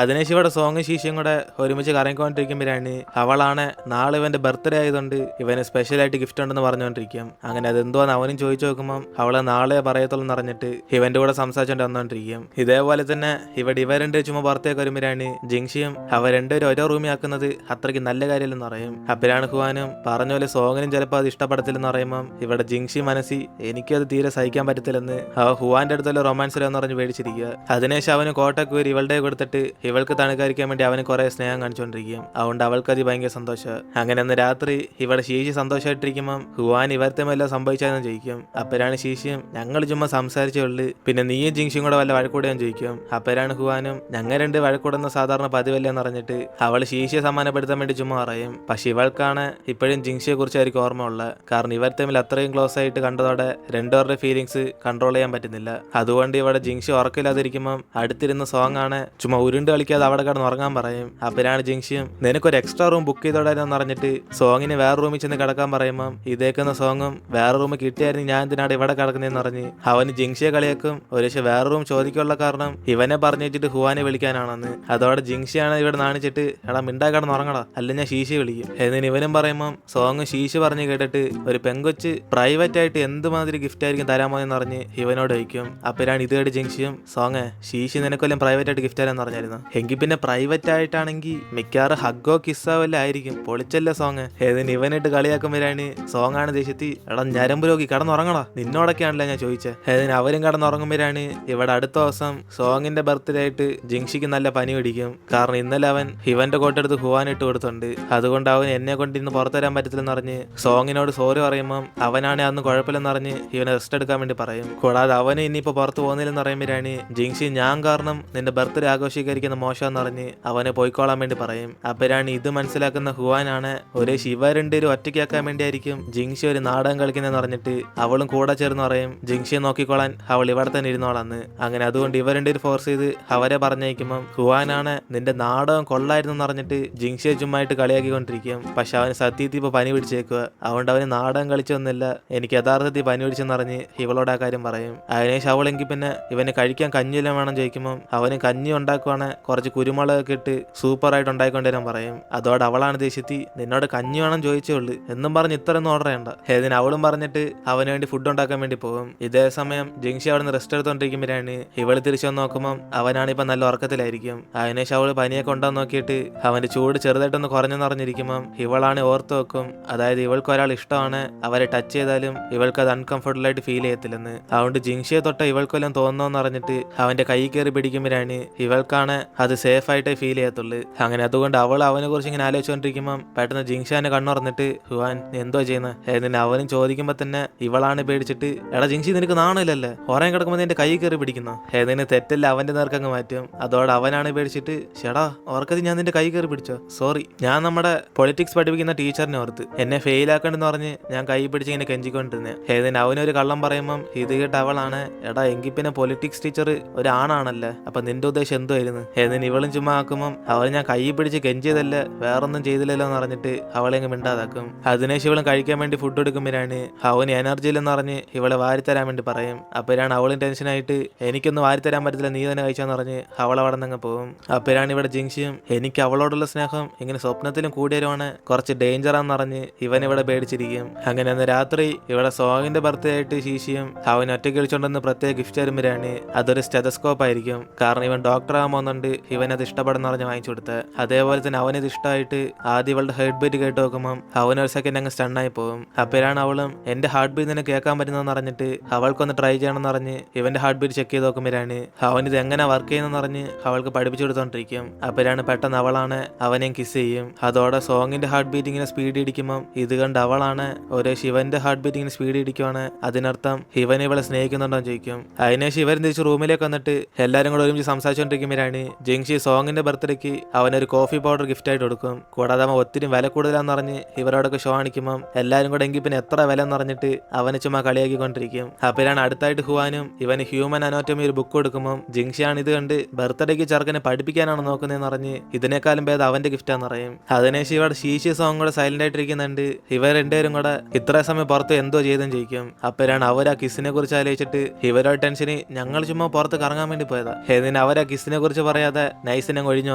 അതിനുശേഷം ഇവിടെ സോങ്ങും ശീശയും കൂടെ ഒരുമിച്ച് കറങ്ങിക്കൊണ്ടിരിക്കുമ്പോഴാണ് അവളാണ് നാളെ ഇവന്റെ ബർത്ത്ഡേ ആയതുകൊണ്ട് ഇവന് സ്പെഷ്യലായിട്ട് ഗിഫ്റ്റ് ഉണ്ടെന്ന് പറഞ്ഞുകൊണ്ടിരിക്കും. അങ്ങനെ അതെന്തോന്ന് അവനും ചോദിച്ചു നോക്കുമ്പോൾ അവളെ നാളെ പറയത്തുള്ളൂ എന്ന് പറഞ്ഞിട്ട് ഇവന്റെ കൂടെ സംസാരിച്ചുകൊണ്ട് വന്നുകൊണ്ടിരിക്കും. ഇതേപോലെ തന്നെ ഇവിടെ ഇവരുണ്ട് ചുമ്മാ പുറത്തേക്ക് വരുമ്പോഴാണ് ജിങ്ഷിയും അവ രണ്ടുപേരും ഓരോ റൂമിൽ ആക്കുന്നത് അത്രയ്ക്ക് നല്ല കാര്യമില്ലെന്ന് പറയും. അപ്പോഴാണ് ഹുവാനും പറഞ്ഞ പോലെ സോങ്ങിനും ചിലപ്പോൾ അത് ഇഷ്ടപ്പെടത്തില്ലെന്ന് പറയുമ്പോൾ ഇവിടെ ജിങ്ഷി മനസ്സിൽ എനിക്കത് തീരെ സഹിക്കാൻ പറ്റത്തില്ലെന്ന് ഹുവാന്റെ അടുത്തുള്ള റൊമാൻസിലെന്ന് പറഞ്ഞ് മേടിച്ചിരിക്കുക. അതിനുശേഷം അവന് കോട്ടൊക്കെ വരും ഇവളുടെ കൊടുത്തിട്ട് ഇവൾക്ക് തണുക്കാതിരിക്കാൻ വേണ്ടി അവന് കുറെ സ്നേഹം കാണിച്ചുകൊണ്ടിരിക്കും. അതുകൊണ്ട് അവൾക്ക് അത് ഭയങ്കര സന്തോഷം. അങ്ങനെ അന്ന് രാത്രി ഇവിടെ ശീശി സന്തോഷമായിട്ടിരിക്കുമ്പോൾ ഹുവാൻ ഇവരുടെ എല്ലാം സംഭവിച്ചതെന്ന് ചോദിക്കും. അപ്പോഴാണ് ശീശിയും ഞങ്ങൾ ചുമ്മാ സംസാരിച്ചേ ഉള്ളു, പിന്നെ നീയും ജിങ്ഷിയും കൂടെ വല്ല വഴക്കൂടെയാന്ന് ചോദിക്കും. അപ്പോഴാണ് ഹുവാനും ഞങ്ങൾ രണ്ട് വഴക്കൂടുന്ന സാധാരണ പതിവല്ലെന്ന് പറഞ്ഞിട്ട് അവൾ ശീശിയെ സമ്മാനപ്പെടുത്താൻ വേണ്ടി ചുമ്മാ പറയും. പക്ഷെ ഇവൾക്കാണ് ഇപ്പോഴും ജിങ്ഷിയെ കുറിച്ചായിരിക്കും ഓർമ്മ ഉള്ളത്. കാരണം ഇവർ തമ്മിൽ അത്രയും ക്ലോസ് ആയിട്ട് കണ്ടതോടെ രണ്ടുപേരുടെ ഫീലിങ്സ് കൺട്രോൾ ചെയ്യാൻ പറ്റുന്നില്ല. അതുകൊണ്ട് ഇവിടെ ജിങ്ഷി ഉറക്കില്ലാതിരിക്കുമ്പോൾ അടുത്തിരുന്ന സോങ് ആണ് ചുമ്മാ ഉരുണ്ട് കളിക്കാതെ അവിടെ കിടന്ന് ഉറങ്ങാൻ പറയും. അപ്പോഴാണ് ജിങ്ഷിയും നിനക്കൊരു എക്സ്ട്രാ റൂം ബുക്ക് ചെയ്തോടാന്ന് പറഞ്ഞിട്ട് സോങ്ങിന് വേറെ റൂമിൽ ചെന്ന് കിടക്കാൻ പറയുമ്പോൾ ഇതേക്കുന്ന സോങ്ങും വേറെ റൂം കിട്ടിയായിരുന്നു ഞാൻ എന്തിനാണ് ഇവിടെ കിടക്കുന്നതെന്ന് പറഞ്ഞ് അവന് ജിങ്ഷിയെ കളിയാക്കും. ഒരു പക്ഷെ വേറെ റൂം ചോദിക്കാനുള്ള കാരണം ഇവനെ പറഞ്ഞു വെച്ചിട്ട് ഹുവാനെ വിളിക്കാനാണെന്ന്. അതോടെ ജിങ്ഷിയാണ് ഇവിടെ നാണിച്ചിട്ട് എടാ മിണ്ടാ കിടന്ന് ഉറങ്ങടാ അല്ല ഞാൻ ശീശി വിളിക്കും എന്നിന് ഇവനും പറയുമ്പോൾ സോങ് ശീശി പറഞ്ഞ് കേട്ടിട്ട് ഒരു പെങ്കൊച്ച് പ്രൈവറ്റ് ആയിട്ട് എന്തുമാതിരി ഗിഫ്റ്റ് ആയിരിക്കും തരാമോ എന്ന് പറഞ്ഞ് ഇവനോട് വയ്ക്കും. അപ്പോഴാണ് ഇത് കേട്ട് ജിങ്ഷിയും സോങ് ശീശി നിനക്കൊല്ലം പ്രൈവറ്റ് ആയിട്ട് ഗിഫ്റ്റ് തരാന്ന് പറഞ്ഞായിരുന്നു, എങ്കിൽ പിന്നെ പ്രൈവറ്റ് ആയിട്ടാണെങ്കിൽ മിക്കവാറും ഹഗ്ഗോ കിസ്സോ വല്ല ആയിരിക്കും, പൊളിച്ചല്ലേ സോങ് ഏതിന് ഇവനായിട്ട് കളിയാക്കുമ്പോഴാണ് സോങ് ആണ് ദേഷ്യത്തി എടാ ഞരമ്പ് രോഗി കടന്നുറങ്ങടാ നിന്നോടൊക്കെയാണല്ലോ ഞാൻ ചോദിച്ചത്. ഏതിന് അവരും കടന്നുറങ്ങുമ്പോഴാണ് ഇവിടെ അടുത്ത ദിവസം സോങ്ങിന്റെ ബർത്ത്ഡേ ആയിട്ട് ജിങ്ഷിക്ക് നല്ല പനി പിടിക്കും. കാരണം ഇന്നലെ അവൻ ഇവന്റെ കോട്ടെടുത്ത് ഹുവാൻ ഇട്ട് കൊടുത്തുണ്ട്. അതുകൊണ്ട് അവൻ എന്നെ കൊണ്ട് ഇന്ന് പുറത്തുവരാൻ പറ്റത്തില്ലെന്ന് പറഞ്ഞ് സോങ്ങിനോട് സോറി പറയുമ്പോൾ അവനാണ് അന്ന് കുഴപ്പമില്ലെന്ന് പറഞ്ഞ് ഇവനെ റെസ്റ്റ് എടുക്കാൻ വേണ്ടി പറയും. കൂടാതെ അവന് ഇനിയിപ്പോ പുറത്ത് പോകുന്നില്ലെന്ന് പറയുമ്പോഴാണ് ജിങ്ഷി ഞാൻ കാരണം നിന്റെ ബർത്ത്ഡേ ആഘോഷിക്കാതിരിക്കുന്ന മോശമെന്ന് പറഞ്ഞ് അവനെ പോയിക്കോളാൻ വേണ്ടി പറയും. അപ്പോഴാണ് ഇത് മനസ്സിലാക്കുന്ന ഹുവാനാണ് ഒരു ശിവരുണ്ട് ഒരു ഒറ്റയ്ക്കാക്കാൻ വേണ്ടിയായിരിക്കും ജിങ്ഷി ഒരു നാടകം കളിക്കുന്നതെന്ന് പറഞ്ഞിട്ട് അവളും കൂടെ ചേർന്ന് പറയും ജിങ്ഷിയെ നോക്കിക്കോളാൻ അവൾ ഇവിടെ തന്നെ ഇരുന്നോളാന്ന്. അങ്ങനെ അതുകൊണ്ട് ഇവരുടെ ഒരു ഫോഴ്സ് ചെയ്ത് അവരെ പറഞ്ഞയക്കുമ്പോൾ ഹുവാനാണ് നിന്റെ നാടകം കൊള്ളായിരുന്നു എന്ന് പറഞ്ഞിട്ട് ജിങ്ഷിയെ ചുമ്മായിട്ട് കളിയാക്കിക്കൊണ്ടിരിക്കും. പക്ഷെ അവന് സത്യത്തിൽ ഇപ്പൊ പനി പിടിച്ചേക്കുക. അതുകൊണ്ട് അവന് നാടകം കളിച്ചൊന്നുമില്ല, എനിക്ക് യഥാർത്ഥത്തിൽ പനി പിടിച്ചെന്ന് പറഞ്ഞ് ഇവളോട് ആ കാര്യം പറയും. അതിനുശേഷം അവളെങ്കിൽ പിന്നെ ഇവന് കഴിക്കാൻ കഞ്ഞിയെല്ലാം വേണം ചോദിക്കുമ്പോൾ അവന് കഞ്ഞി ഉണ്ടാക്കുവാണ് കുറച്ച് കുരുമുളകൊക്കെ ഇട്ട് സൂപ്പറായിട്ട് ഉണ്ടായിക്കൊണ്ടുവരാൻ പറയും. അതോടെ അവളാണ് ദേഷ്യത്തി നിന്നോട് കഞ്ഞി വേണം ചോദിച്ചേ ഉള്ളു എന്നും പറഞ്ഞ് ഇത്രയൊന്നും ഓർഡർ ചെയ്യണ്ട. ഏതിന് അവളും പറഞ്ഞിട്ട് അവന് വേണ്ടി ഫുഡ് ഉണ്ടാക്കാൻ വേണ്ടി പോകും. ഇതേ സമയം ജിങ്ഷി അവിടെ നിന്ന് റെസ്റ്റ് എടുത്തോണ്ടിരിക്കുമ്പോഴാണ് ഇവള് തിരിച്ചു വന്ന് നോക്കുമ്പോൾ അവനാണ് ഇപ്പൊ നല്ല ഉറക്കത്തിലായിരിക്കും. അതിനുശേഷം അവള് പനിയൊക്കെ ഉണ്ടാന്ന് നോക്കിയിട്ട് അവന്റെ ചൂട് ചെറുതായിട്ടൊന്ന് കുറഞ്ഞെന്ന് പറഞ്ഞിരിക്കുമ്പോൾ ഇവളാണ് ഓർത്ത് വെക്കും, അതായത് ഇവൾക്ക് ഒരാൾ ഇഷ്ടമാണ്, അവരെ ടച്ച് ചെയ്താലും ഇവൾക്ക് അത് അൺകംഫർട്ടബിൾ ആയിട്ട് ഫീൽ ചെയ്യത്തില്ലെന്ന്. അതുകൊണ്ട് ജിങ്ഷിയെ തൊട്ട ഇവൾക്കെല്ലാം തോന്നുന്നോന്ന് അറിഞ്ഞിട്ട് അവന്റെ കൈ കയറി പിടിക്കുമ്പോഴാണ് ഇവൾക്കാണ് അത് സേഫ് ആയിട്ട് ഫീൽ ചെയ്യത്തുള്ളൂ. അങ്ങനെ അതുകൊണ്ട് അവൾ അവനെ കുറിച്ച് ഇങ്ങനെ ആലോചിച്ചുകൊണ്ടിരിക്കുമ്പോൾ പെട്ടെന്ന് ജിങ്ഷാനെ കണ്ണുറന്നിട്ട് ഹുവാൻ എന്തോ ചെയ്യുന്നത് എന്നിട്ട് അവനും ചോദിക്കുമ്പോൾ തന്നെ ഇവളാണ് പേടിച്ചിട്ട് എടാ ജിങ്ഷി നിനക്ക് നാണില്ലല്ലേ ഉറങ്ങി കിടക്കുമ്പോൾ നിന്റെ കൈ കയറി പിടിക്കുന്നു ഏതിന് തെറ്റല്ല അവന്റെ നേർക്കങ്ങ് മാറ്റും. അതോടെ അവനാണ് പേടിച്ചിട്ട് ഷെടാ ഓർക്കത് ഞാൻ നിന്റെ കൈ കയറി പിടിച്ചോ, സോറി ഞാൻ നമ്മുടെ പൊളിറ്റിക്സ് പഠിപ്പിക്കുന്ന ടീച്ചറിനെ ഓർത്ത് എന്നെ ഫെയിൽ ആക്കണ്ടെന്ന് പറഞ്ഞ് ഞാൻ കൈ പിടിച്ച് ഇങ്ങനെ കെഞ്ചിക്കൊണ്ടിരുന്നേ. ഏതിന് അവനൊരു കള്ളം പറയുമ്പം ഇത് കേട്ട് അവളാണ് എടാ എങ്കിൽ പിന്നെ പൊളിറ്റിക്സ് ടീച്ചർ ഒരു ആണാണല്ലേ, അപ്പൊ നിന്റെ ഉദ്ദേശം എന്തോ ആയിരുന്നു ഏതിന് ഇവളും ചുമ്മാ ആക്കുമ്പം അവൾ ഞാൻ കൈ പിടിച്ച് കെഞ്ചിയതല്ല വേറൊന്നും ചെയ്തില്ലല്ലോ എന്ന് പറഞ്ഞിട്ട് അവളെ അങ്ങ് മിണ്ടാതാക്കും. അതിനുശേഷം ഇവളും കഴിക്കാൻ വേണ്ടി ഫുഡ് എടുക്കുമ്പോഴാണ് അവന് എനർജി ഇല്ലെന്ന് പറഞ്ഞ് ഇവളെ വാരിത്തരാൻ വേണ്ടി പറയും. അപ്പോഴാണ് അവളും ടെൻഷനായിട്ട് എനിക്കൊന്നും വാരിത്തരാൻ പറ്റത്തില്ല നീ തന്നെ കഴിച്ചാന്ന് പറഞ്ഞ് അവൾ അവിടെ നിന്ന് പോകും. അപ്പോഴാണ് ഇവിടെ ജിങ്ഷിയും എനിക്ക് അവളോടുള്ള സ്നേഹം ഇങ്ങനെ സ്വപ്നത്തിലും കൂടിയവരാണ് കുറച്ച് ഡേഞ്ചറാന്ന് പറഞ്ഞ് ഇവൻ ഇവിടെ പേടിച്ചിരിക്കും. അങ്ങനെ അന്ന് രാത്രി ഇവിടെ സോങ്ങിന്റെ ബർത്ത്ഡേ ആയിട്ട് ശീശിയും അവൻ ഒറ്റയ്ക്ക് കളിച്ചോണ്ടെന്ന് പ്രത്യേക ഗിഫ്റ്റ് തരുമ്പോഴാണ് അതൊരു സ്റ്റെതസ്കോപ്പ് ആയിരിക്കും. കാരണം ഇവൻ ഡോക്ടർ ആകാൻ പോകുന്നുണ്ട്, ഇവനത് ഇഷ്ടപ്പെടുന്ന പറഞ്ഞ് വാങ്ങിച്ചു കൊടുത്ത്. അതേപോലെ തന്നെ അവനത് ഇഷ്ടമായിട്ട് ആദ്യം ഇവളുടെ ഹാർട്ട് ബീറ്റ് കേട്ട് നോക്കുമ്പോൾ അവനൊരു സെക്കൻഡ് അങ്ങ് സ്റ്റണ്ണായി പോകും. അപ്പോഴാണ് അവളും എന്റെ ഹാർട്ട് ബീറ്റ് നിന്നെ കേൾക്കാൻ പറ്റുന്നതെന്ന് പറഞ്ഞിട്ട് അവൾക്കൊന്ന് ട്രൈ ചെയ്യണമെന്ന് പറഞ്ഞ് ഇവന്റെ ഹാർട്ട് ബീറ്റ് ചെക്ക് ചെയ്ത് നോക്കുമ്പോഴാണ് അവനിത് എങ്ങനെ വർക്ക് ചെയ്യുന്നെന്ന് പറഞ്ഞ് അവൾക്ക് പഠിപ്പിച്ചു കൊടുത്തോണ്ടിരിക്കും. അപ്പോഴാണ് പെട്ടെന്ന് അവളാണ് അവനെയും കിസ് ചെയ്യും. അതോടെ സോങ്ങിന്റെ ഹാർട്ട് ബീറ്റ് ഇങ്ങനെ സ്പീഡ് ഇടിക്കുമ്പോൾ ഇത് കണ്ട് അവളാണ് ഒരു ശിവന്റെ ഹാർട്ട് ബീറ്റ് ഇങ്ങനെ സ്പീഡ് ഇടിക്കുവാണ്, അതിനർത്ഥം ഇവൻ ഇവളെ സ്നേഹിക്കുന്നുണ്ടോ എന്ന് ചോദിക്കും. അതിനുശേഷം ഇവരും തിരിച്ച് റൂമിലേക്ക് വന്നിട്ട് എല്ലാവരും കൂടെ ഒരുമിച്ച് സംസാരിച്ചുകൊണ്ടിരിക്കുമ്പോഴാണ് ജിങ്ഷി സോങ്ങിന്റെ ബർത്ത്ഡേക്ക് അവനൊരു കോഫി പൗഡർ ഗിഫ്റ്റ് ആയിട്ട് കൊടുക്കും. കൂടാതെ അവൻ ഒത്തിരി വില കൂടുതലാന്ന് പറഞ്ഞ് ഇവരോടൊക്കെ ഷോ കാണിക്കുമ്പം എല്ലാരും കൂടെ എങ്കിൽ പിന്നെ എത്ര വില എന്ന് പറഞ്ഞിട്ട് അവനെ ചുമ്മാ കളിയാക്കിക്കൊണ്ടിരിക്കും. അപ്പോഴാണ് അടുത്തായിട്ട് ഹുവാനും ഇവന് ഹ്യൂമൻ അനോട്ടമി ഒരു ബുക്ക് കൊടുക്കുമ്പോൾ ജിങ്ഷിയാണ് ഇത് കണ്ട് ബർത്ത്ഡേക്ക് ചെറുക്കനെ പഠിപ്പിക്കാനാണ് നോക്കുന്നതെന്ന് പറഞ്ഞ് ഇതിനേക്കാളും ഭേദം അവന്റെ ഗിഫ്റ്റാന്ന് പറയും. അതിനുശേഷം ഇവിടെ ശീശി സോങ് കൂടെ സൈലന്റ് ആയിട്ടിരിക്കുന്നുണ്ട്. ഇവർ രണ്ടുപേരും കൂടെ ഇത്ര സമയം പുറത്ത് എന്തോ ചെയ്തെന്ന് ചോദിക്കും. അപ്പോഴാണ് അവർ ആ കിസിനെ കുറിച്ച് ആലോചിച്ചിട്ട് ഇവരോ ടെൻഷന് ഞങ്ങൾ ചുമ്മാ പുറത്ത് കറങ്ങാൻ വേണ്ടി പോയതാ. എന്നിട്ട് അവർ ആ കിസിനെ കുറിച്ച് പറയാതെ നൈസിനെ ഒഴിഞ്ഞു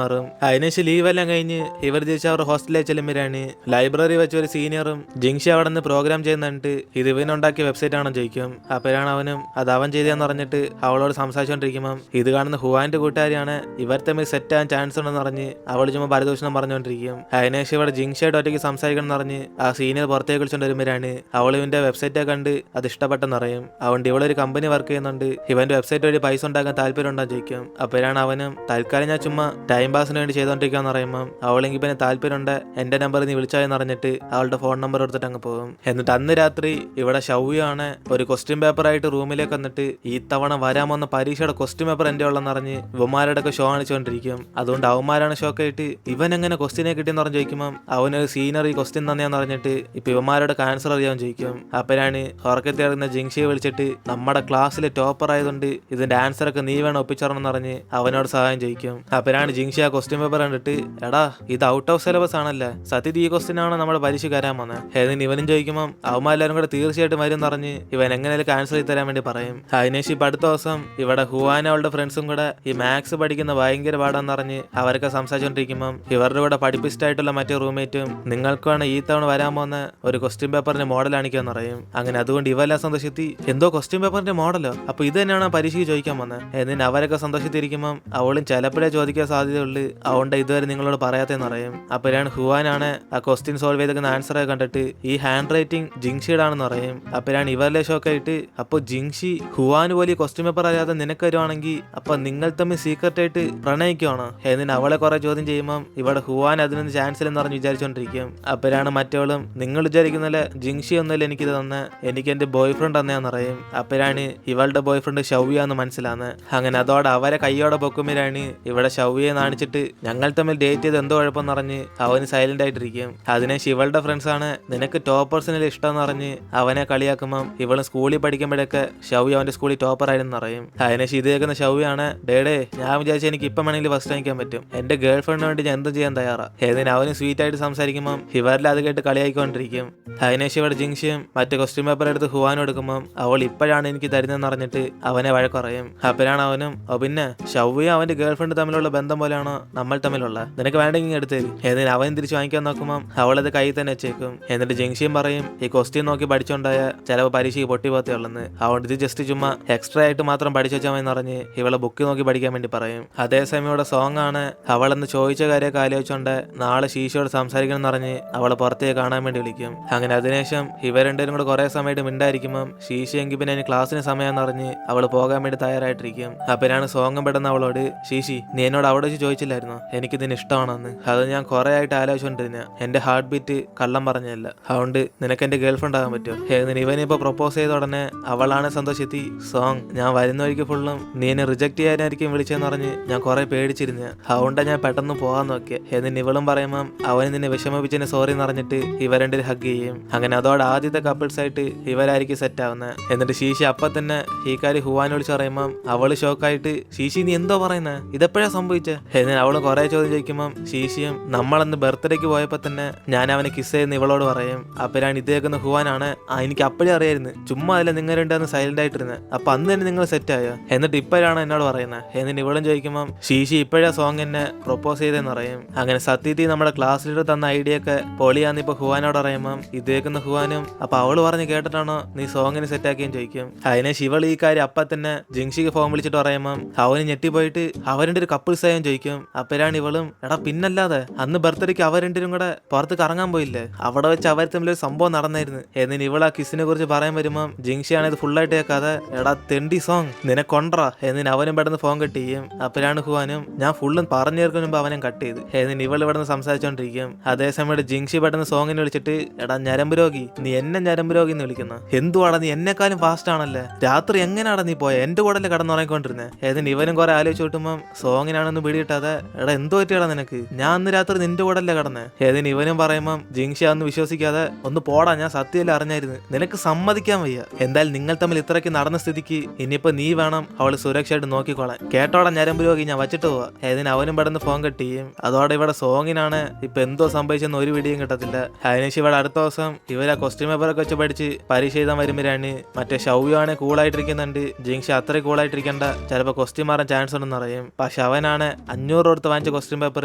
മാറും. അതിനുശേഷം ലീവെല്ലാം കഴിഞ്ഞ് ഇവർ തിരിച്ച് അവർ ഹോസ്റ്റലിലേക്ക് ചെല്ലുമ്പോഴാണ് ലൈബ്രറി വെച്ച് ഒരു സീനിയറും ജിങ്ഷി അവിടെ നിന്ന് പ്രോഗ്രാം ചെയ്യുന്നുണ്ട്. ഇത് ഇവനുണ്ടാക്കിയ വെബ്സൈറ്റ് ആണെന്ന് ചോദിക്കും. അപ്പോഴാണ് അവനും അത് അവൻ ചെയ്തെന്ന് പറഞ്ഞിട്ട് അവളോട് സംസാരിച്ചുകൊണ്ടിരിക്കുമ്പോൾ ഇത് കാണുന്ന ഹുവാന്റെ കൂട്ടുകാരിയാണ് ഇവർ തമ്മിൽ സെറ്റ് ആകാൻ ചാൻസ് ഉണ്ടെന്ന് പറഞ്ഞ് അവൾ ചുമ്മാ പരദൂഷണം പറഞ്ഞുകൊണ്ടിരിക്കും. അതിനുശേഷം ഇവിടെ ജിങ്ഷിയായിട്ട് ഒറ്റയ്ക്ക് സംസാരിക്കണം എന്ന് പറഞ്ഞ് ആ സീനിയർ പുറത്തേക്ക് വിളിച്ചുകൊണ്ട് വരുമ്പോഴാണ് അവൾ ഇവന്റെ വെബ്സൈറ്റ് കണ്ട് അത് ഇഷ്ടപ്പെട്ടെന്ന് അറിയും. അതുകൊണ്ട് ഇവളൊരു കമ്പനി വർക്ക് ചെയ്യുന്നുണ്ട്, ഇവന്റെ വെബ്സൈറ്റ് വഴി പൈസ ഉണ്ടാക്കാൻ താല്പര്യം ഉണ്ടാകും ചോദിക്കും. അപ്പോഴാണ് അവനും തൽക്കാലം ഞാൻ ചുമ്മാ ടൈം പാസിന് വേണ്ടി ചെയ്തോണ്ടിരിക്കാന്ന് പറയുമ്പോൾ അവളെങ്കിൽ പിന്നെ താല്പര്യമുണ്ട് എന്റെ നമ്പർ നീ വിളിച്ചായെന്ന് അറിഞ്ഞിട്ട് അവളുടെ ഫോൺ നമ്പർ എടുത്തിട്ട് അങ്ങ് പോകും. എന്നിട്ട് അന്ന് രാത്രി ഇവിടെ ഷൗയാണ് ഒരു ക്വസ്റ്റ്യൻ പേപ്പർ ആയിട്ട് റൂമിലേക്ക് വന്നിട്ട് ഈ തവണ വരാൻ വന്ന പരീക്ഷയുടെ ക്വസ്റ്റ്യൻ പേപ്പർ എന്റെ ഉള്ളെന്ന് അറിഞ്ഞ് ഇവന്മാരുടെ ഒക്കെ ഷോ കാണിച്ചുകൊണ്ടിരിക്കും. അതുകൊണ്ട് അവന്മാരാണ് ഷോക്കായിട്ട് ഇവൻ എങ്ങനെ ക്വസ്റ്റ്യനെ കിട്ടിയെന്ന് പറഞ്ഞ് ചോദിക്കുമ്പോൾ അവനൊരു സീനിയർ ഈ ക്വസ്റ്റ്യൻ തന്നെയാന്ന് പറഞ്ഞിട്ട് ഇപ്പൊ ഇവന്മാരുടെ ആൻസർ അറിയാൻ ചോദിക്കും. അപ്പോഴാണ് ഉറക്കത്തിൽ ഇറങ്ങുന്ന ജിങ്ഷിയെ വിളിച്ചിട്ട് നമ്മുടെ ക്ലാസ്സിലെ ടോപ്പർ ആയതുകൊണ്ട് ഇതിന്റെ ആൻസർ ഒക്കെ നീ വേണം ഒപ്പിച്ചറണെന്ന് പറഞ്ഞ് അവനോട് സഹായം ചോദിക്കും. അപ്പോഴാണ് ജിങ്ഷി ആ ക്വസ്റ്റ്യൻ പേപ്പർ കണ്ടിട്ട് എടാ ഇത് ഔട്ട് ഓഫ് സിലബസ് ആണല്ലേ, സത്യത്തിൽ ഈ ക്വസ്റ്റ്യൻ ആണ് നമ്മുടെ പരീക്ഷ കയറാൻ വന്നത്. ഏതിന് ഇവനും ചോദിക്കുമ്പോൾ അവന്മാരെല്ലാരും കൂടെ തീർച്ചയായിട്ടും വരും പറഞ്ഞ് ഇവൻ എങ്ങനെയൊക്കെ ആൻസർ ചെയ്ത് തരാൻ വേണ്ടി പറയും. അതിനുശേഷം ഇപ്പൊ അടുത്ത ദിവസം ഇവിടെ ഹുവാനും അവളുടെ ഫ്രണ്ട്സും കൂടെ ഈ മാത്സ് പഠിക്കുന്ന ഭയങ്കര പാടാന്ന് പറഞ്ഞ് അവരൊക്കെ സംസാരിച്ചോണ്ടിരിക്കുമ്പോൾ ഇവരുടെ കൂടെ പഠിപ്പിസ്റ്റായിട്ടുള്ള മറ്റേ റൂംമേറ്റും നിങ്ങൾക്ക് വേണം ഈ തവണ വരാൻ പോകുന്ന ഒരു ക്വസ്റ്റ്യൻ പേപ്പറിന്റെ മോഡൽ കാണിക്കാന്ന് പറയും. അങ്ങനെ അതുകൊണ്ട് ഇവരെല്ലാം സന്തോഷത്തി എന്തോ ക്വസ്റ്റ്യൻ പേപ്പറിന്റെ മോഡലോ, അപ്പൊ ഇത് തന്നെയാണ് പരീക്ഷയ്ക്ക് ചോദിക്കാൻ വന്നത്. എന്നിട്ട് അവരൊക്കെ സന്തോഷത്തിരിക്കുമ്പോൾ അവളും ചിലപ്പോഴേ ചോദിക്കാൻ സാധ്യതയുള്ളൂ, അതുകൊണ്ട് ഇതുവരെ നിങ്ങളോട് പറയാത്തെന്ന് പറയും. അപ്പോഴാണ് ഹുവാനാണ് ആ ക്വസ്റ്റ്യൻ സോൾവ് ചെയ്തേക്കുന്ന ആൻസർ കണ്ടിട്ട് ഈ ഹാൻഡ് റൈറ്റിംഗ് ജിങ്ഷിയുടെ ആണെന്ന് പറയും. അപ്പോഴാണ് ഇവരിലെ ഷോക്കായിട്ട് അപ്പൊ ജിങ്ഷി ഹുവാന് പോലെ ക്വസ്റ്റ്യൻ പേപ്പർ അറിയാതെ നിനക്ക് വരുവാണെങ്കിൽ അപ്പൊ നിങ്ങൾ തമ്മിൽ സീക്രട്ട് ആയിട്ട് പ്രണയിക്കുവാണ്. എന്നിട്ട് അവളെ കുറെ ചോദ്യം ചെയ്യുമ്പോൾ ഇവിടെ ഹുവാൻ അതിനൊന്നും ചാൻസ് ഇല്ലെന്ന് പറഞ്ഞ് വിചാരിച്ചോണ്ടിരിക്കും. അപ്പോഴാണ് മറ്റവളും നിങ്ങൾ വിചാരിക്കുന്നല്ലേ ജിങ്ഷി ഒന്നുമില്ല എനിക്കിത് തന്നെ, എനിക്ക് എന്റെ ബോയ് ഫ്രണ്ട് തന്നെയാന്ന് പറയും. അപ്പോഴാണ് ഇവളുടെ ബോയ് ഫ്രണ്ട് ഷൗയ എന്ന് മനസ്സിലാന്ന്. അങ്ങനെ അതോടെ അവരെ കൈയോടെ പൊക്കുമ്പോഴാണ് ഇവിടെ ഷൗയെ കാണിച്ചിട്ട് ഞങ്ങൾ തമ്മിൽ ഡേറ്റ് ചെയ്ത് എന്തോ കുഴപ്പമെന്ന് പറഞ്ഞ് അവന് സൈലന്റ് ആയിട്ടിരിക്കും. അതിനെ ഇവളുടെ ഫ്രണ്ട്സ് ആണ് നിനക്ക് ടോപ്പേഴ്സിനെ ഇഷ്ടം എന്ന് പറഞ്ഞ് അവനെ കളിയാക്കുമ്പോൾ ഇവളും സ്കൂളിൽ പഠിക്കുമ്പോഴൊക്കെ ഷൗയ അവന്റെ സ്കൂളിൽ ടോപ്പർ ആയിരുന്നു പറയും. അതിനെ ഇത് കേൾക്കുന്ന ഷൗയാണ് ഡേഡേ ഞാൻ വിചാരിച്ചു എനിക്ക് ഇപ്പം വേണമെങ്കിൽ ഫസ്റ്റ് റാങ്കിക്കാൻ പറ്റും, എന്റെ ഗേൾ ഫ്രണ്ടിന് വേണ്ടി ഞാൻ എന്തും ചെയ്യാൻ തയ്യാറാ. ഏതിന് അവന് സ്വീറ്റ് ആയിട്ട് സംസാരിക്കുമ്പോൾ ഇവരിൽ അത് കേട്ട് കളിയായിക്കൊണ്ടിരിക്കും. അതിനേശം ഇവിടെ ജിങ്ഷിയും മറ്റേ ക്വസ്റ്റ്യൻ പേപ്പർ എടുത്ത് ഹുവാനും എടുക്കുമ്പോൾ അവൾ ഇപ്പോഴാണ് എനിക്ക് തരുന്നതെന്ന് അറിഞ്ഞിട്ട് അവനെ വഴക്കുറയും. അപ്പോഴാണ് അവനും പിന്നെ ഷൗയും അവന്റെ ഗേൾ ഫ്രണ്ട് തമ്മിലുള്ള ബന്ധം പോലെയാണോ നമ്മൾ തമ്മിലുള്ള, നിനക്ക് വേണ്ടെങ്കിൽ എടുത്തേരും. എന്നിട്ട് അവൻ തിരിച്ച് വാങ്ങിക്കാൻ നോക്കുമ്പോൾ അവളത് കയ്യിൽ തന്നെ വെച്ചേക്കും. എന്നിട്ട് ജിങ്ഷിയും പറയും ഈ ക്വസ്റ്റ്യൻ നോക്കി പഠിച്ചോണ്ടായ ചിലപ്പോൾ പരീക്ഷയ്ക്ക് പൊട്ടിപ്പോത്തേ ഉള്ളെന്ന്, അതുകൊണ്ട് ഇത് ജസ്റ്റ് ചുമ്മാ എക്സ്ട്രാ ആയിട്ട് മാത്രം പഠിച്ചു വെച്ചാൽ മതി പറഞ്ഞ് ഇവളെ ബുക്ക് നോക്കി പഠിക്കാൻ വേണ്ടി പറയും. അതേസമയം ഇവിടെ സോങ് ആണ് അവളെന്ന് ചോദിച്ച കാര്യമൊക്കെ ആലോചിച്ചോണ്ട് നാളെ ശീശയോട് സംസാരിക്കണം എന്ന് പറഞ്ഞ് അവളെ പുറത്തേക്ക് കാണാൻ വേണ്ടി വിളിക്കും. അങ്ങനെ അതിനുശേഷം ഇവർ രണ്ടുപേരും കൂടെ കുറെ സമയത്ത് മിണ്ടായിരിക്കുമ്പോൾ ശീശയെങ്കിൽ പിന്നെ എനിക്ക് ക്ലാസ്സിന് സമയം പറഞ്ഞ് അവള് പോകാൻ വേണ്ടി തയ്യാറായിട്ടിരിക്കും. അപ്പോഴാണ് സോങ്ങും പെടുന്ന അവളോട് ശീശി നീ എന്നോട് അവിടെ വെച്ച് ചോദിച്ചില്ലായിരുന്നു എനിക്ക് ഇതിന് ഇഷ്ടമാണെന്ന്, അത് ഞാൻ കുറെ ആയിട്ട് ആലോചിച്ചോണ്ടിരുന്ന, എന്റെ ഹാർട്ട് ബീറ്റ് കള്ളം പറഞ്ഞല്ല, അതുകൊണ്ട് നിനക്ക് എന്റെ ഗേൾ ഫ്രണ്ട് ആകാൻ പറ്റുമോ. ഇവനിപ്പോ പ്രപ്പോസ് ചെയ്ത ഉടനെ അവളാണ് സന്തോഷത്തി സോങ് ഞാൻ വരുന്ന വഴിക്ക് ഫുള്ളും നീ എന്നെ റിജക്ട് ചെയ്യാനായിരിക്കും വിളിച്ചെന്ന് പറഞ്ഞ് ഞാൻ കുറെ പേടിച്ചിരുന്ന, അതുകൊണ്ടാണ് ഞാൻ പെട്ടെന്ന് പോകാൻ നോക്കിയ. എന്നിട്ട് ഇവളും പറയുമ്പോൾ അവന് നിന്നെ വിഷമിപ്പിച്ചതിന് സോറി എന്ന് പറഞ്ഞിട്ട് ഇവർ രണ്ടു ഹഗ് ചെയ്യും. അങ്ങനെ അതോടെ ആദ്യത്തെ കപ്പിൾസ് ആയിട്ട് ഇവരായിരിക്കും സെറ്റ് ആവുന്നത്. എന്നിട്ട് ശീശി അപ്പൊ തന്നെ ഈ കാര്യം ഹുവാൻ വിളിച്ച് പറയുമ്പോൾ അവള് ഷോക്കായിട്ട് ശീശി നീ എന്തോ പറയുന്നത്, ഇതെപ്പോഴാ സംഭവിച്ചത്. എന്നിട്ട് അവള് കുറെ ചോദ്യം ചോദിക്കുമ്പോൾ ശീശിയും നമ്മളന്ന് ബർത്ത്ഡേക്ക് പോയപ്പോ തന്നെ ഞാൻ അവനെ കിസ് ചെയ്യുന്ന ഇവളോട് പറയും. അപ്പോഴാണ് ഇത് കേൾക്കുന്ന ഹുവാനാണ് എനിക്ക് അപ്പോഴേ അറിയായിരുന്നു ചുമ്മാ അല്ല നിങ്ങൾ രണ്ടാന്ന് സൈലന്റ് ആയിട്ടിരുന്നത്, അപ്പൊ അന്ന് തന്നെ നിങ്ങൾ സെറ്റ് ആയോ, എന്നിട്ട് ഇപ്പോഴാണ് എന്നോട് പറയുന്നത്. എന്നിട്ട് ഇവളും ചോദിക്കുമ്പോൾ ശീശി ഇപ്പോഴാ സോങ് എന്നെ പ്രൊപ്പോസ് ചെയ്തെന്ന് പറയും. അങ്ങനെ സത്യത്തിൽ നമ്മുടെ ക്ലാസ് ലീഡർ തന്ന ഐഡിയ ഒക്കെ പൊളിയാന്ന് ഇപ്പൊ ഹുവാനോട് പറയുമ്പോൾ ഇത് കേൾക്കുന്ന ഹുവാനും അപ്പൊ അവള് പറഞ്ഞ് കേട്ടിട്ടാണോ നീ സോങ്ങിന് സെറ്റ് ആക്കിയും ചോദിക്കും. അതിനെ ശിവൾ ഈ കാര്യം അപ്പൊ തന്നെ ജിങ്ഷിക്ക് ഫോൺ വിളിച്ചിട്ട് പറയുമ്പോൾ അവന് ഞെട്ടിപ്പോയിട്ട് അവരുടെ ഒരു കപ്പിൾസ് ആയും ചോദിക്കും. അപ്പോഴാണ് ഇവളും എടാ പിന്നല്ലാതെ അന്ന് ബർത്ത്ഡേക്ക് അവർ രണ്ടും കൂടെ പുറത്ത് കറങ്ങാൻ പോയില്ലേ, അവിടെ വെച്ച് അവർ തമ്മിലൊരു സംഭവം നടന്നായിരുന്നു. എന്നിട്ട് ഇവൾ ആ കിസിനെ കുറിച്ച് പറയാൻ വരുമ്പോൾ ജിങ്ഷിയാണ് ഇത് ഫുള്ളായിട്ട് കേൾക്കാതെ എടാ തെണ്ടി സോങ് നിനക്കൊണ്ടാ എന്നിട്ട് അവനും പെട്ടെന്ന് ഫോൺ കട്ട് ചെയ്യും. അപ്പോഴാണ് ഹുവാനും ഞാൻ ഫുള്ളും പറഞ്ഞു തീർക്കുന്ന മുമ്പ് അവനും കട്ട് ചെയ്ത്. എന്നിട്ട് ഇവൾ ഇവിടെ നിന്ന് സംസാരിച്ചോണ്ടിരിക്കും. അതേസമയം ജിങ്ഷി പെട്ടെന്ന് സോങ്ങിനെ വിളിച്ചിട്ട് എടാ ഞരമ്പ് രോഗി നീ എന്നെ ഞരമ്പ് രോഗി എന്ന് വിളിക്കുന്ന, എന്തുവാടാ നീ എന്നെക്കാളും ഫാസ്റ്റ് ആണല്ലേ, രാത്രി എങ്ങനെയാടാ നീ പോയ എന്റെ കൂടെ കടന്നുറങ്ങിക്കൊണ്ടിരുന്നത്. എന്നിട്ട് ഇവനും കുറെ ആലോചിച്ച് കിട്ടുമ്പോൾ സോങ്ങിനാണെന്ന് പിടിയിട്ടാതെ എടാ എന്തോ പറ്റിയടാ നിനക്ക്, ഞാൻ അന്ന് രാത്രി നിന്റെ കൂടെ അല്ലേ കടന്നേ. ഏതിന് ഇവനും പറയുമ്പം ജിങ്ഷ അന്ന് വിശ്വസിക്കാതെ ഒന്ന് പോടാ, ഞാൻ സത്യമല്ല അറിഞ്ഞായിരുന്നു, നിനക്ക് സമ്മതിക്കാൻ വയ്യ. എന്തായാലും നിങ്ങൾ തമ്മിൽ ഇത്രയ്ക്ക് നടന്ന സ്ഥിതിക്ക് ഇനിയിപ്പോ നീ വേണം അവള് സുരക്ഷയായിട്ട് നോക്കിക്കോളാൻ. കേട്ടോടെ ഞരമ്പ് രോഗി, ഞാൻ വച്ചിട്ട് പോവാ. ഏതിന് അവനും പെടുന്ന ഫോൺ കെട്ടിയും. അതോടെ ഇവിടെ സോങ്ങിനാണ് ഇപ്പൊ എന്തോ സംഭവിച്ചെന്ന് ഒരു വീഡിയോയും കിട്ടത്തില്ല. അതിനുശേഷം ഇവിടെ അടുത്ത ദിവസം ഇവരാ ക്വസ്റ്റ്യൻ പേപ്പറൊക്കെ വെച്ച് പഠിച്ച് പരീക്ഷ എഴുതാൻ വരുമ്പോഴാണ് മറ്റേ ഷൗയാണ് കൂളായിട്ടിരിക്കുന്നുണ്ട്. ജിങ്ഷ അത്ര കൂളായിട്ടിരിക്കേണ്ട, ചിലപ്പോൾ ക്വസ്റ്റ്യൻ മാറാൻ ചാൻസ് ഉണ്ടെന്ന് അറിയും. പക്ഷെ അവനാണ് 500 കൊടുത്ത് വാങ്ങിച്ച ക്വസ്റ്റ്യൻ പേപ്പർ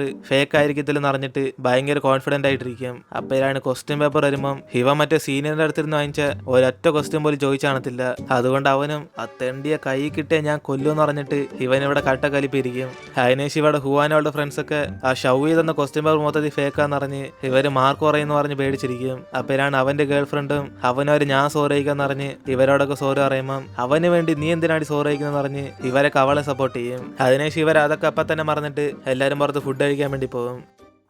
ഫേക്ക് ആയിരിക്കത്തില്ലെന്ന് അറിഞ്ഞിട്ട് ഭയങ്കര കോൺഫിഡന്റ് ആയിട്ടിരിക്കും. അപ്പോഴാണ് ക്വസ്റ്റ്യൻ പേപ്പർ വരുമ്പം ഇവ മറ്റേ സീനിയറിന്റെ അടുത്തിരുന്ന് വാങ്ങിച്ച ഒരൊറ്റ ക്വസ്റ്റ്യൻ പോലും ചോദിച്ചാണത്തില്ല. അതുകൊണ്ട് അവനും ആ തെണ്ടിയ കൈ കിട്ടിയ ഞാൻ കൊല്ലുമെന്ന് പറഞ്ഞിട്ട് ഇവൻ ഇവിടെ കട്ടക്കലിപ്പിരിക്കും. അതിനേശം ഇവിടെ ഹുവാനോളുടെ ഫ്രണ്ട്സ് ഒക്കെ ആ ഷൗ ചെയ്തെന്ന ക്വസ്റ്റ്യൻ പേപ്പർ മൊത്തത്തിൽ ഫേക്കാന്ന് പറഞ്ഞ് ഇവര് മാർക്ക് പറയുമെന്ന് പറഞ്ഞ് പേടിച്ചിരിക്കും. അപ്പോഴാണ് അവന്റെ ഗേൾ ഫ്രണ്ടും അവനവര് ഞാൻ സോറി അയക്കാന്ന് പറഞ്ഞ് ഇവരോടൊക്കെ സോറി പറയുമ്പം അവന് വേണ്ടി നീ എന്തിനാണ് സോറി അയക്കുന്നത് പറഞ്ഞ് ഇവരൊക്കെ അവളെ സപ്പോർട്ട് ചെയ്യും. അതിനേശം ഇവർ അതൊക്കെ അപ്പം തന്നെ മറന്നിട്ട് എല്ലാവരും പുറത്ത് ഫുഡ് കഴിക്കാൻ വേണ്ടി പോകും.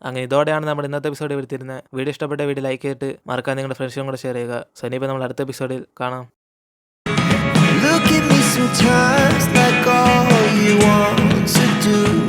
അങ്ങനെ ഇതോടെയാണ് നമ്മുടെ ഇന്നത്തെ എപ്പിസോഡ് വരുത്തിരുന്നത്. വീഡിയോ ഇഷ്ടപ്പെട്ട വീഡിയോ ലൈക്ക് ചെയ്തിട്ട് മറക്കാൻ നിങ്ങളുടെ ഫ്രണ്ട്സിനും കൂടെ ഷെയർ ചെയ്യുക. സോ ഇനിയിപ്പോൾ നമ്മൾ അടുത്ത എപ്പിസോഡിൽ കാണാം. Look at me sometimes like all you want to do